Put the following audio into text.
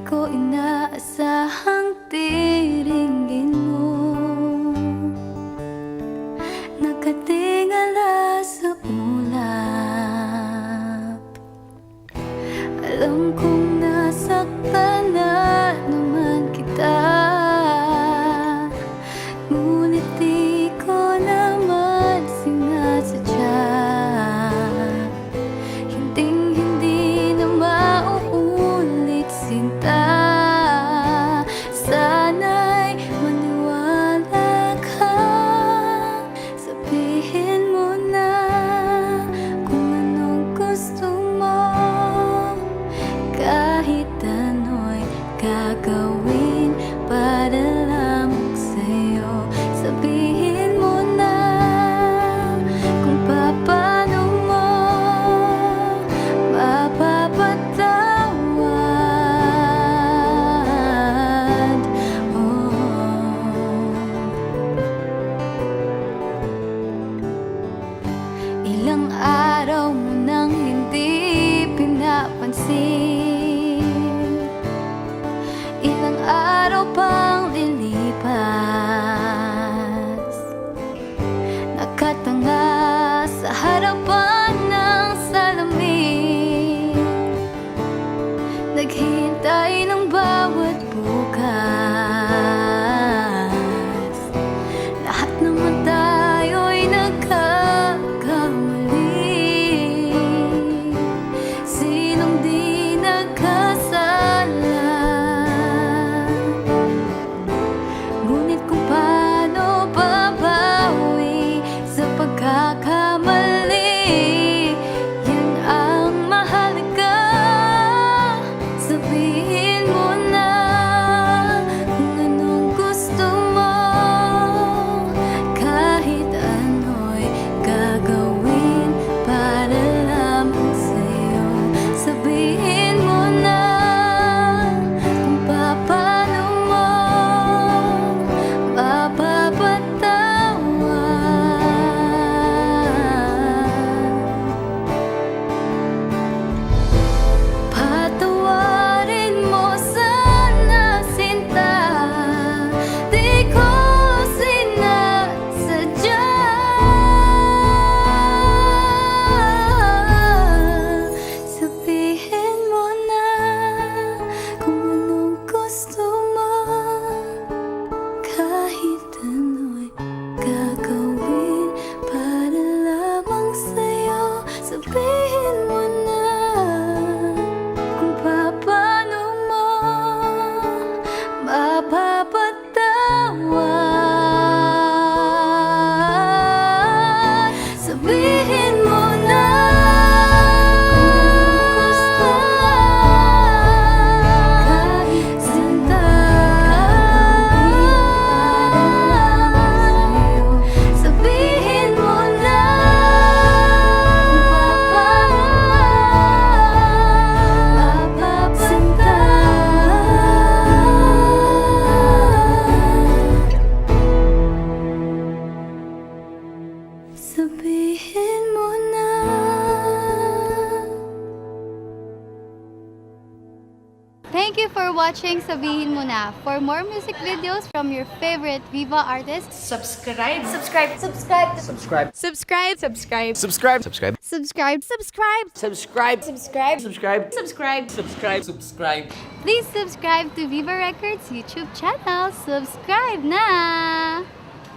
ko inaasahang tiringgin mo, nakatingala sa ulap. Alam kong nasaktan na naman kita, ngunit di ko naman sinasadya. Hinding-hindi na mauulit, sinta. Sana'y maniwala ka, sabihin mo na kung anong gusto mo. Kahit ano'y gagawin para lamang sa'yo. Sabihin mo na kung paano mo mapapatawad. Ilang araw mo nang hindi pinapansin, ilang araw pang lilipas, nakatanga sa harapan ng salamin, naghihintay ng bawat bukas. Lahat naman tayo'y nagkakamali, sinong di nagkasala. Ngunit kung paano babawi sa pagkakamali, yan ang mahalaga. Sabihin mo na kung anong gusto mo, kahit ano'y gagawin para lamang sa'yo. Sabihin mo na kung paano mo mapapatawad. Patawarin mo sana, sinta, di ko sinasadya. Sabihin mo na kung anong gusto mo, kahit ano'y gagawin para lamang sa'yo. Sabihin mo na kung paano mo mapapatawad. Sabihin mo na sabihin mo na. Thank you for watching Sabihin Mo Na. For more music videos from your favorite Viva artists, Subscribe. subscribe. Subscribe. Subscribe. Subscribe. Subscribe. Subscribe. Subscribe. Subscribe. Subscribe. Subscribe. Subscribe. Subscribe. Subscribe. Please subscribe to Viva Records YouTube channel. Subscribe na!